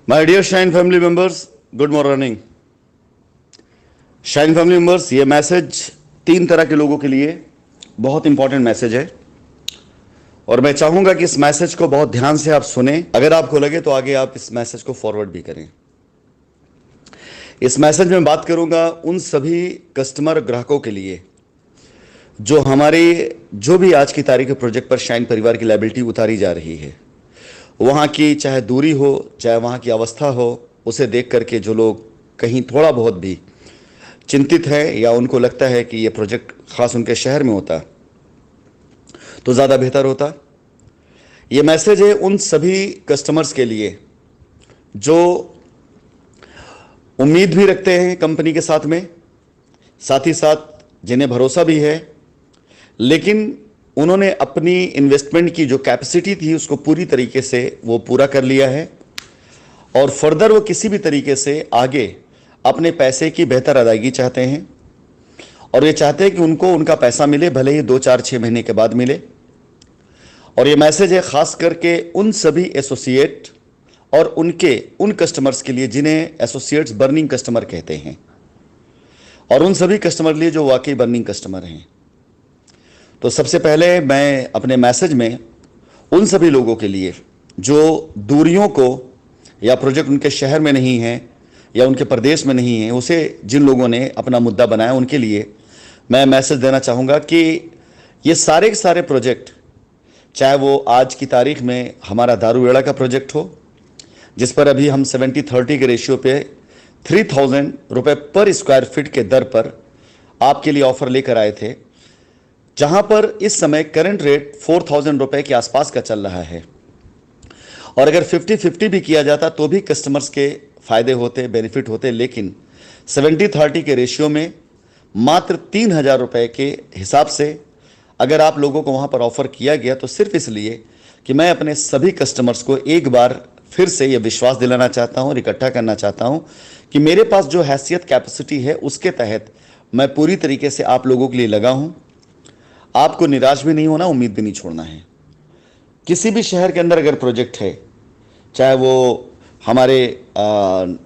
My dear shine family members, good morning. Shine family members, ये message 3 तरह के लोगों के लिए बहुत इंपॉर्टेंट मैसेज है और मैं चाहूंगा कि इस मैसेज को बहुत ध्यान से आप सुने। अगर आपको लगे तो आगे आप इस मैसेज को फॉरवर्ड भी करें। इस मैसेज में बात करूंगा उन सभी कस्टमर ग्राहकों के लिए जो जो भी आज की तारीख के प्रोजेक्ट पर शाइन परिवार की लायबिलिटी उतारी जा रही है, वहाँ की चाहे दूरी हो, चाहे वहाँ की अवस्था हो, उसे देख करके जो लोग कहीं थोड़ा बहुत भी चिंतित है या उनको लगता है कि ये प्रोजेक्ट खास उनके शहर में होता तो ज़्यादा बेहतर होता। ये मैसेज है उन सभी कस्टमर्स के लिए जो उम्मीद भी रखते हैं कंपनी के साथ में, साथ ही साथ जिन्हें भरोसा भी है, लेकिन उन्होंने अपनी इन्वेस्टमेंट की जो कैपेसिटी थी उसको पूरी तरीके से वो पूरा कर लिया है और फर्दर वो किसी भी तरीके से आगे अपने पैसे की बेहतर अदायगी चाहते हैं और ये चाहते हैं कि उनको उनका पैसा मिले, भले ही 2-4-6 महीने के बाद मिले। और ये मैसेज है खास करके उन सभी एसोसिएट और उन कस्टमर्स के लिए जिन्हें एसोसिएट्स बर्निंग कस्टमर कहते हैं और उन सभी कस्टमर के लिए जो वाकई बर्निंग कस्टमर हैं। तो सबसे पहले मैं अपने मैसेज में उन सभी लोगों के लिए जो दूरियों को या प्रोजेक्ट उनके शहर में नहीं है या उनके प्रदेश में नहीं है, उसे जिन लोगों ने अपना मुद्दा बनाया, उनके लिए मैं मैसेज देना चाहूँगा कि ये सारे के सारे प्रोजेक्ट, चाहे वो आज की तारीख में हमारा दारूवेड़ा का प्रोजेक्ट हो जिस पर अभी हम 70-30 के रेशियो पे 3000 रुपये पर स्क्वायर फीट के दर पर आपके लिए ऑफर लेकर आए थे, जहां पर इस समय करंट रेट 4000 रुपये के आसपास का चल रहा है और अगर 50-50 भी किया जाता तो भी कस्टमर्स के फायदे होते, बेनिफिट होते, लेकिन 70-30 के रेशियो में मात्र 3000 रुपये के हिसाब से अगर आप लोगों को वहां पर ऑफर किया गया तो सिर्फ इसलिए कि मैं अपने सभी कस्टमर्स को एक बार फिर से ये विश्वास दिलाना चाहता हूं और इकट्ठा करना चाहता हूं कि मेरे पास जो हैसियत कैपेसिटी है उसके तहत मैं पूरी तरीके से आप लोगों के लिए लगा हूं। आपको निराश भी नहीं होना, उम्मीद भी नहीं छोड़ना है। किसी भी शहर के अंदर अगर प्रोजेक्ट है, चाहे वो हमारे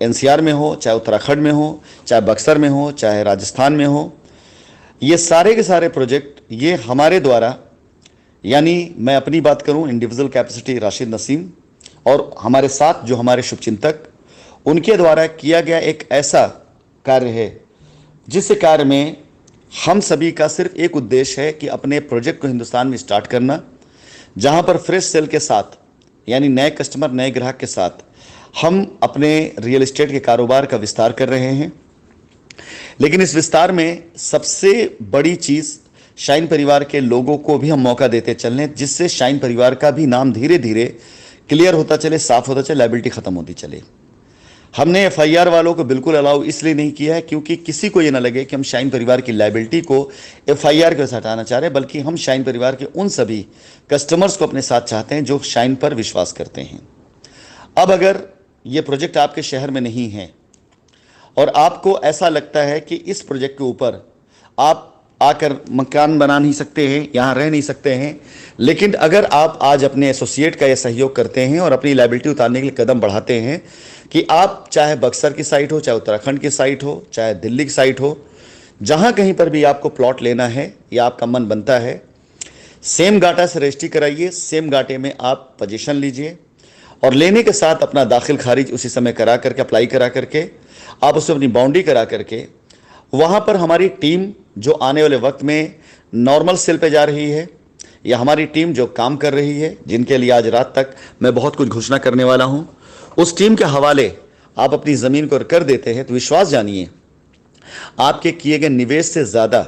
एनसीआर में हो, चाहे उत्तराखंड में हो, चाहे बक्सर में हो, चाहे राजस्थान में हो, ये सारे के सारे प्रोजेक्ट ये हमारे द्वारा, यानी मैं अपनी बात करूं इंडिविजुअल कैपेसिटी राशिद नसीम और हमारे साथ जो हमारे शुभचिंतक, उनके द्वारा किया गया एक ऐसा कार्य है जिस कार्य में हम सभी का सिर्फ एक उद्देश्य है कि अपने प्रोजेक्ट को हिंदुस्तान में स्टार्ट करना, जहां पर फ्रेश सेल के साथ, यानी नए कस्टमर, नए ग्राहक के साथ हम अपने रियल एस्टेट के कारोबार का विस्तार कर रहे हैं। लेकिन इस विस्तार में सबसे बड़ी चीज़ शाइन परिवार के लोगों को भी हम मौका देते चल रहे हैं, जिससे शाइन परिवार का भी नाम धीरे धीरे क्लियर होता चले, साफ होता चले, लायबिलिटी खत्म होती चले। हमने एफआईआर वालों को बिल्कुल अलाउ इसलिए नहीं किया है क्योंकि किसी को ये ना लगे कि हम शाइन परिवार की लायबिलिटी को एफआईआर के साथ हटाना चाह रहे हैं, बल्कि हम शाइन परिवार के उन सभी कस्टमर्स को अपने साथ चाहते हैं जो शाइन पर विश्वास करते हैं। अब अगर ये प्रोजेक्ट आपके शहर में नहीं है और आपको ऐसा लगता है कि इस प्रोजेक्ट के ऊपर आप आकर मकान बना नहीं सकते हैं, यहाँ रह नहीं सकते हैं, लेकिन अगर आप आज अपने एसोसिएट का यह सहयोग करते हैं और अपनी लायबिलिटी उतारने के लिए कदम बढ़ाते हैं कि आप चाहे बक्सर की साइट हो, चाहे उत्तराखंड की साइट हो, चाहे दिल्ली की साइट हो, जहाँ कहीं पर भी आपको प्लॉट लेना है या आपका मन बनता है, सेम गाटा से रजिस्ट्री कराइए, सेम गाटे में आप पोजीशन लीजिए और लेने के साथ अपना दाखिल खारिज उसी समय करा करके, अप्लाई करा करके, आप उससे अपनी बाउंड्री करा करके, वहाँ पर हमारी टीम जो आने वाले वक्त में नॉर्मल सेल पे जा रही है या हमारी टीम जो काम कर रही है, जिनके लिए आज रात तक मैं बहुत कुछ घोषणा करने वाला हूँ, उस टीम के हवाले आप अपनी ज़मीन को कर देते हैं तो विश्वास जानिए आपके किए गए निवेश से ज़्यादा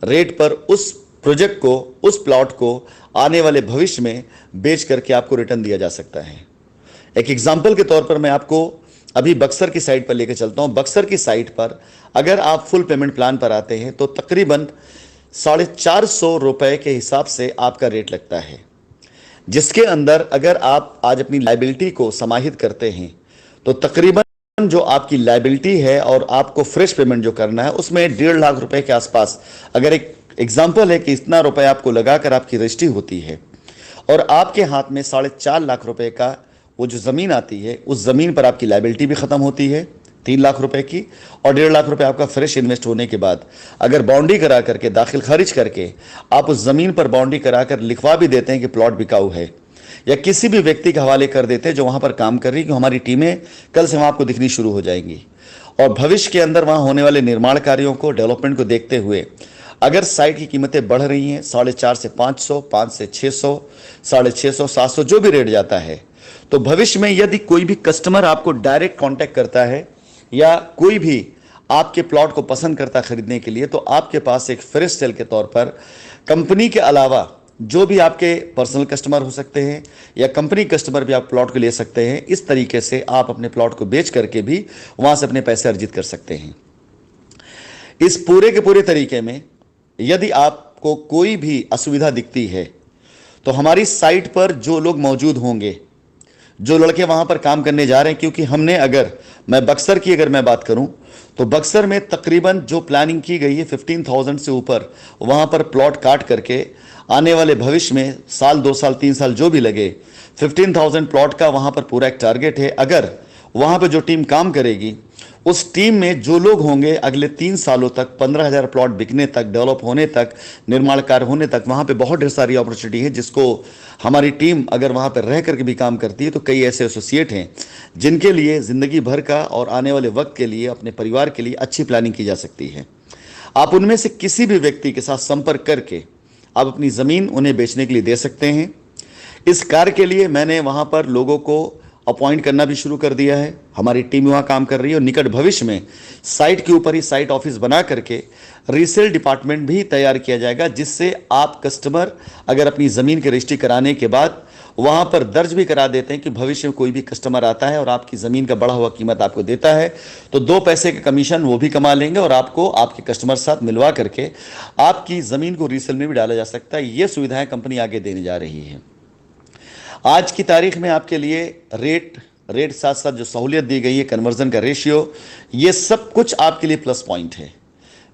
रेट पर उस प्रोजेक्ट को, उस प्लॉट को आने वाले भविष्य में बेच करके आपको रिटर्न दिया जा सकता है। एक एग्जाम्पल के तौर पर मैं आपको अभी बक्सर की साइट पर लेकर चलता हूँ। बक्सर की साइट पर अगर आप फुल पेमेंट प्लान पर आते हैं तो तकरीबन 450 रुपये के हिसाब से आपका रेट लगता है, जिसके अंदर अगर आप आज अपनी लायबिलिटी को समाहित करते हैं तो तकरीबन जो आपकी लायबिलिटी है और आपको फ्रेश पेमेंट जो करना है उसमें 1.5 लाख रुपए के आसपास, अगर एक एग्जाम्पल है कि इतना रुपए आपको लगाकर आपकी रजिस्ट्री होती है और आपके हाथ में 4.5 लाख रुपए का वो जो ज़मीन आती है उस ज़मीन पर आपकी लायबिलिटी भी ख़त्म होती है 3 लाख रुपए की, और 1.5 लाख रुपए आपका फ्रेश इन्वेस्ट होने के बाद अगर बाउंड्री करा करके दाखिल खारिज करके आप उस ज़मीन पर बाउंड्री करा कर लिखवा भी देते हैं कि प्लॉट बिकाऊ है, या किसी भी व्यक्ति के हवाले कर देते हैं जो वहाँ पर काम कर रही है कि हमारी टीमें कल से वहाँ आपको दिखनी शुरू हो जाएंगी, और भविष्य के अंदर वहाँ होने वाले निर्माण कार्यों को, डेवलपमेंट को देखते हुए अगर साइट की कीमतें बढ़ रही हैं 450 से 500, 5 से 600, 650, 700 जो भी रेट जाता है, तो भविष्य में यदि कोई भी कस्टमर आपको डायरेक्ट कांटेक्ट करता है या कोई भी आपके प्लॉट को पसंद करता है खरीदने के लिए, तो आपके पास एक फ्रेश सेल के तौर पर कंपनी के अलावा जो भी आपके पर्सनल कस्टमर हो सकते हैं या कंपनी कस्टमर भी आप प्लॉट को ले सकते हैं। इस तरीके से आप अपने प्लॉट को बेच करके भी वहां से अपने पैसे अर्जित कर सकते हैं। इस पूरे के पूरे तरीके में यदि आपको कोई भी असुविधा दिखती है तो हमारी साइट पर जो लोग मौजूद होंगे, जो लड़के वहां पर काम करने जा रहे हैं, क्योंकि हमने, अगर मैं बक्सर की अगर मैं बात करूं तो बक्सर में तकरीबन जो प्लानिंग की गई है 15,000 से ऊपर वहां पर प्लॉट काट करके आने वाले भविष्य में साल, 2 साल, 3 साल जो भी लगे 15,000 प्लॉट का वहां पर पूरा एक टारगेट है। अगर वहां पर जो टीम काम करेगी उस टीम में जो लोग होंगे अगले 3 सालों तक 15,000 प्लॉट बिकने तक, डेवलप होने तक, निर्माण कार्य होने तक, वहां पे बहुत ढेर सारी अपॉर्चुनिटी है जिसको हमारी टीम अगर वहां पर रह करके भी काम करती है तो कई ऐसे एसोसिएट हैं जिनके लिए ज़िंदगी भर का और आने वाले वक्त के लिए, अपने परिवार के लिए अच्छी प्लानिंग की जा सकती है। आप उनमें से किसी भी व्यक्ति के साथ संपर्क करके आप अपनी ज़मीन उन्हें बेचने के लिए दे सकते हैं। इस कार्य के लिए मैंने वहाँ पर लोगों को अपॉइंट करना भी शुरू कर दिया है। हमारी टीम वहाँ काम कर रही है और निकट भविष्य में साइट के ऊपर ही साइट ऑफिस बना करके रीसेल डिपार्टमेंट भी तैयार किया जाएगा, जिससे आप कस्टमर अगर अपनी ज़मीन की रजिस्ट्री कराने के बाद वहाँ पर दर्ज भी करा देते हैं कि भविष्य में कोई भी कस्टमर आता है और आपकी ज़मीन का बढ़ा हुआ कीमत आपको देता है तो 2 पैसे के कमीशन वो भी कमा लेंगे और आपको आपके कस्टमर साथ मिलवा करके आपकी ज़मीन को रीसेल में भी डाला जा सकता है। ये सुविधाएं कंपनी आगे देने जा रही है। आज की तारीख में आपके लिए रेट साथ साथ जो सहूलियत दी गई है, कन्वर्जन का रेशियो, ये सब कुछ आपके लिए प्लस पॉइंट है।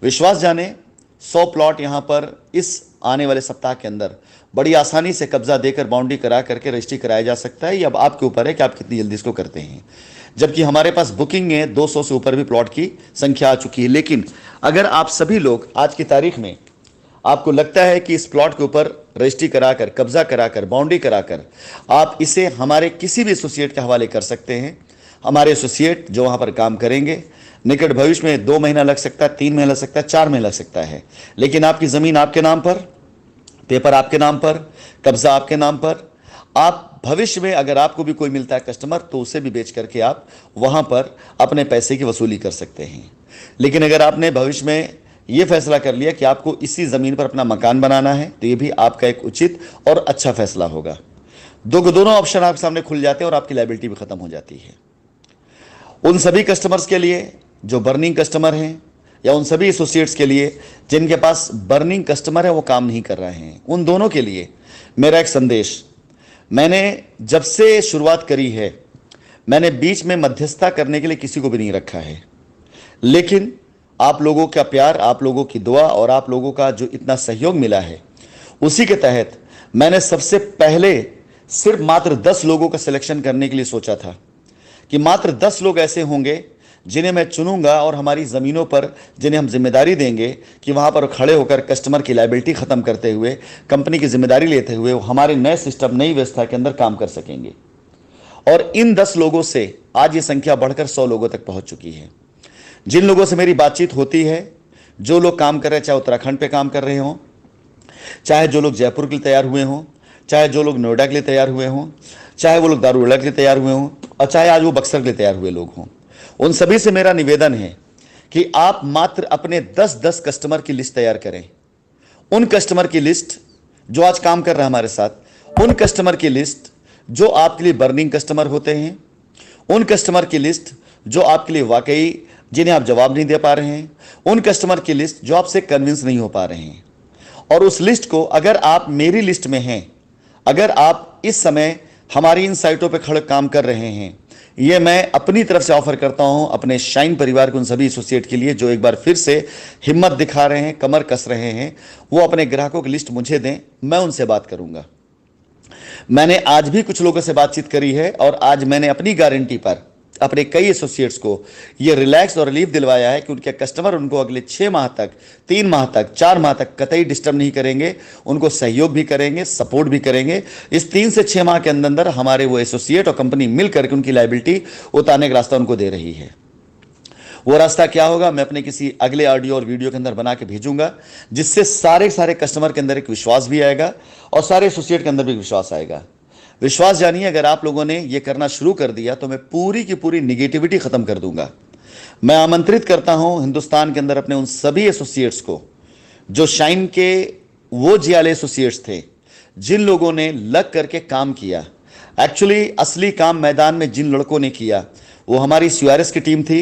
विश्वास जाने 100 प्लॉट यहाँ पर इस आने वाले सप्ताह के अंदर बड़ी आसानी से कब्जा देकर बाउंड्री करा करके रजिस्ट्री कराया जा सकता है। ये अब आपके ऊपर है कि आप कितनी जल्दी इसको करते हैं। जबकि हमारे पास बुकिंग है 200 से ऊपर भी प्लॉट की संख्या आ चुकी है। लेकिन अगर आप सभी लोग आज की तारीख में आपको लगता है कि इस प्लॉट के ऊपर रजिस्ट्री कराकर, कब्जा कराकर, बाउंड्री कराकर आप इसे हमारे किसी भी एसोसिएट के हवाले कर सकते हैं। हमारे एसोसिएट जो वहाँ पर काम करेंगे, निकट भविष्य में 2 महीना लग सकता है, 3 महीना लग सकता है, 4 महीना लग सकता है, लेकिन आपकी ज़मीन आपके नाम पर, पेपर आपके नाम पर, कब्जा आपके नाम पर, आप भविष्य में अगर आपको भी कोई मिलता है कस्टमर तो उसे भी बेच करके आप वहाँ पर अपने पैसे की वसूली कर सकते हैं। लेकिन अगर आपने भविष्य में ये फैसला कर लिया कि आपको इसी ज़मीन पर अपना मकान बनाना है तो ये भी आपका एक उचित और अच्छा फैसला होगा। दोनों ऑप्शन आपके सामने खुल जाते हैं और आपकी लायबिलिटी भी ख़त्म हो जाती है। उन सभी कस्टमर्स के लिए जो बर्निंग कस्टमर हैं या उन सभी एसोसिएट्स के लिए जिनके पास बर्निंग कस्टमर है वो काम नहीं कर रहे हैं, उन दोनों के लिए मेरा एक संदेश, मैंने जब से शुरुआत करी है मैंने बीच में मध्यस्थता करने के लिए किसी को भी नहीं रखा है। लेकिन आप लोगों का प्यार, आप लोगों की दुआ और आप लोगों का जो इतना सहयोग मिला है उसी के तहत मैंने सबसे पहले सिर्फ मात्र 10 लोगों का सिलेक्शन करने के लिए सोचा था कि मात्र 10 लोग ऐसे होंगे जिन्हें मैं चुनूंगा और हमारी ज़मीनों पर जिन्हें हम जिम्मेदारी देंगे कि वहाँ पर खड़े होकर कस्टमर की लायबिलिटी ख़त्म करते हुए, कंपनी की जिम्मेदारी लेते हुए वो हमारे नए सिस्टम, नई व्यवस्था के अंदर काम कर सकेंगे। और इन 10 लोगों से आज ये संख्या बढ़कर 100 लोगों तक पहुँच चुकी है। जिन लोगों से मेरी बातचीत होती है, जो लोग काम कर रहे हैं, चाहे उत्तराखंड पे काम कर रहे हों, चाहे जो लोग जयपुर के लिए तैयार हुए हों, चाहे जो लोग नोएडा के लिए तैयार हुए हों, चाहे वो लोग दारूला के लिए तैयार हुए हों और चाहे आज वो बक्सर के लिए तैयार हुए लोग हों, उन सभी से मेरा निवेदन है कि आप मात्र अपने 10-10 कस्टमर की लिस्ट तैयार करें। उन कस्टमर की लिस्ट जो आज काम कर रहा है हमारे साथ, उन कस्टमर की लिस्ट जो आपके लिए बर्निंग कस्टमर होते हैं, उन कस्टमर की लिस्ट जो आपके लिए वाकई जिन्हें आप जवाब नहीं दे पा रहे हैं, उन कस्टमर की लिस्ट जो आपसे कन्विंस नहीं हो पा रहे हैं। और उस लिस्ट को अगर आप मेरी लिस्ट में हैं, अगर आप इस समय हमारी इन साइटों पे खड़े काम कर रहे हैं, ये मैं अपनी तरफ से ऑफर करता हूं अपने शाइन परिवार के उन सभी एसोसिएट के लिए जो एक बार फिर से हिम्मत दिखा रहे हैं, कमर कस रहे हैं, वो अपने ग्राहकों की लिस्ट मुझे दें, मैं उनसे बात करूंगा। मैंने आज भी कुछ लोगों से बातचीत करी है और आज मैंने अपनी गारंटी पर अपने कई एसोसिएट्स को यह रिलैक्स और रिलीफ दिलवाया है कि उनके कस्टमर उनको अगले 6 माह तक, 3 माह तक, 4 माह तक कतई डिस्टर्ब नहीं करेंगे, उनको सहयोग भी करेंगे, सपोर्ट भी करेंगे। इस 3 से 6 माह के अंदर अंदर हमारे वो एसोसिएट और कंपनी मिलकर के उनकी लायबिलिटी उतारने का रास्ता उनको दे रही है। वो रास्ता क्या होगा मैं अपने किसी अगले ऑडियो और वीडियो के अंदर बना के भेजूंगा, जिससे सारे कस्टमर के अंदर एक विश्वास भी आएगा और सारे एसोसिएट के अंदर भी विश्वास आएगा। विश्वास जानिए, अगर आप लोगों ने ये करना शुरू कर दिया तो मैं पूरी की पूरी निगेटिविटी खत्म कर दूंगा। मैं आमंत्रित करता हूं हिंदुस्तान के अंदर अपने उन सभी एसोसिएट्स को जो शाइन के वो जियाले एसोसिएट्स थे, जिन लोगों ने लग करके काम किया। एक्चुअली असली काम मैदान में जिन लड़कों ने किया वो हमारी सीआरएस की टीम थी,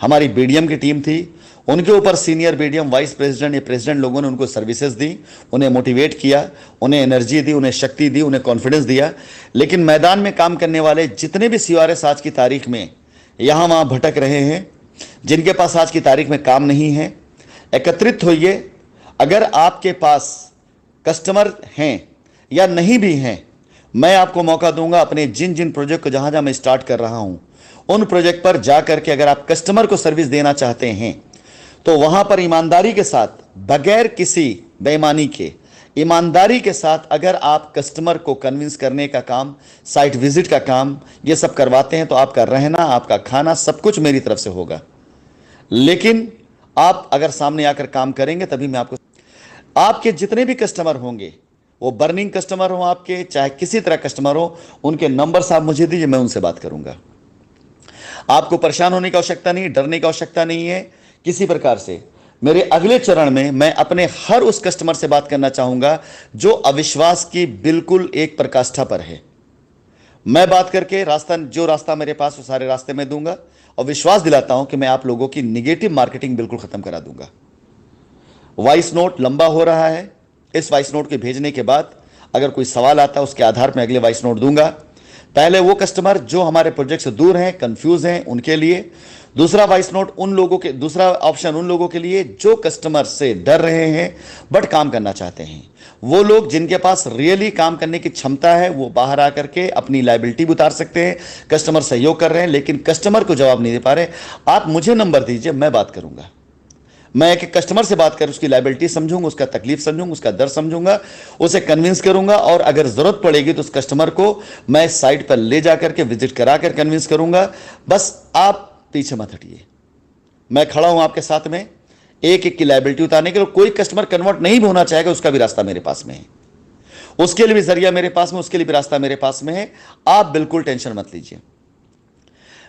हमारी बीडीएम की टीम थी। उनके ऊपर सीनियर बीडीएम, वाइस प्रेसिडेंट या प्रेसिडेंट लोगों ने उनको सर्विसेज दी, उन्हें मोटिवेट किया, उन्हें एनर्जी दी, उन्हें शक्ति दी, उन्हें कॉन्फिडेंस दिया। लेकिन मैदान में काम करने वाले जितने भी सीआरएस आज की तारीख में यहाँ वहाँ भटक रहे हैं, जिनके पास आज की तारीख में काम नहीं है, एकत्रित होइए। अगर आपके पास कस्टमर हैं या नहीं भी हैं, मैं आपको मौका दूंगा अपने जिन जिन प्रोजेक्ट को जहाँ जहाँ मैं स्टार्ट कर रहा हूँ उन प्रोजेक्ट पर जाकर के अगर आप कस्टमर को सर्विस देना चाहते हैं तो वहां पर ईमानदारी के साथ, बगैर किसी बेईमानी के, ईमानदारी के साथ अगर आप कस्टमर को कन्विंस करने का काम, साइट विजिट का काम, ये सब करवाते हैं तो आपका रहना, आपका खाना, सब कुछ मेरी तरफ से होगा। लेकिन आप अगर सामने आकर काम करेंगे तभी मैं आपके जितने भी कस्टमर होंगे, वो बर्निंग कस्टमर हो आपके, चाहे किसी तरह कस्टमर हो, उनके नंबर्स आप मुझे दीजिए, मैं उनसे बात करूंगा। आपको परेशान होने की आवश्यकता नहीं, डरने की आवश्यकता नहीं है किसी प्रकार से। मेरे अगले चरण में मैं अपने हर उस कस्टमर से बात करना चाहूंगा जो अविश्वास की बिल्कुल एक प्रकाष्ठा पर है। मैं बात करके जो रास्ता मेरे पास वो सारे रास्ते में दूंगा और विश्वास दिलाता हूं कि मैं आप लोगों की निगेटिव मार्केटिंग बिल्कुल खत्म करा दूंगा। वॉइस नोट लंबा हो रहा है, इस वॉइस नोट के भेजने के बाद अगर कोई सवाल आता है उसके आधार पर अगले वॉइस नोट दूंगा। पहले वो कस्टमर जो हमारे प्रोजेक्ट से दूर हैं, कंफ्यूज हैं, उनके लिए। दूसरा वॉइस नोट दूसरा ऑप्शन उन लोगों के लिए जो कस्टमर से डर रहे हैं बट काम करना चाहते हैं। वो लोग जिनके पास रियली काम करने की क्षमता है, वो बाहर आकर के अपनी लायबिलिटी भी उतार सकते हैं। कस्टमर सहयोग कर रहे हैं लेकिन कस्टमर को जवाब नहीं दे पा रहे, आप मुझे नंबर दीजिए, मैं बात करूंगा। मैं एक कस्टमर से बात कर उसकी लायबिलिटी समझूंगा, उसका तकलीफ समझूंगा, उसका दर्द समझूंगा, उसे कन्विंस करूंगा और अगर जरूरत पड़ेगी तो उस कस्टमर को मैं साइट पर ले जाकर के विजिट करा कर कन्विंस करूंगा। बस आप पीछे मत हटिए, मैं खड़ा हूं आपके साथ में एक एक की लायबिलिटी उतारने के लिए। कोई कस्टमर कन्वर्ट नहीं भी होना चाहेगा, उसका भी रास्ता मेरे पास में है, उसके लिए भी जरिया मेरे पास में, उसके लिए भी रास्ता मेरे पास में है। आप बिल्कुल टेंशन मत लीजिए।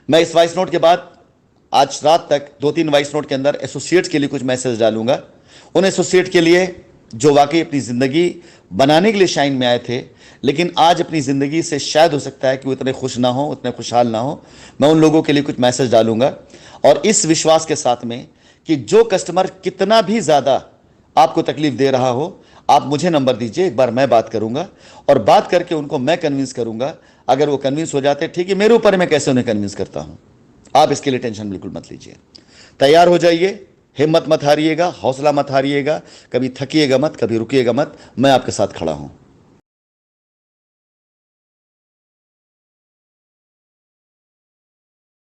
मैं इस वॉइस नोट के बाद आज रात तक 2-3 वॉइस नोट के अंदर एसोसिएट्स के लिए कुछ मैसेज डालूंगा। उन एसोसिएट के लिए जो वाकई अपनी ज़िंदगी बनाने के लिए शाइन में आए थे लेकिन आज अपनी ज़िंदगी से शायद हो सकता है कि वो इतने खुश ना हो, उतने खुशहाल ना हो, मैं उन लोगों के लिए कुछ मैसेज डालूंगा। और इस विश्वास के साथ में कि जो कस्टमर कितना भी ज़्यादा आपको तकलीफ दे रहा हो, आप मुझे नंबर दीजिए, एक बार मैं बात करूंगा और बात करके उनको मैं कन्विंस करूंगा। अगर वो कन्विंस हो जाते ठीक है, मेरे ऊपर मैं कैसे उन्हें कन्विंस करता हूं। आप इसके लिए टेंशन बिल्कुल मत लीजिए, तैयार हो जाइए, हिम्मत मत हारिएगा, हौसला मत हारिएगा, कभी थकिएगा मत, कभी रुकिएगा मत, मैं आपके साथ खड़ा हूं।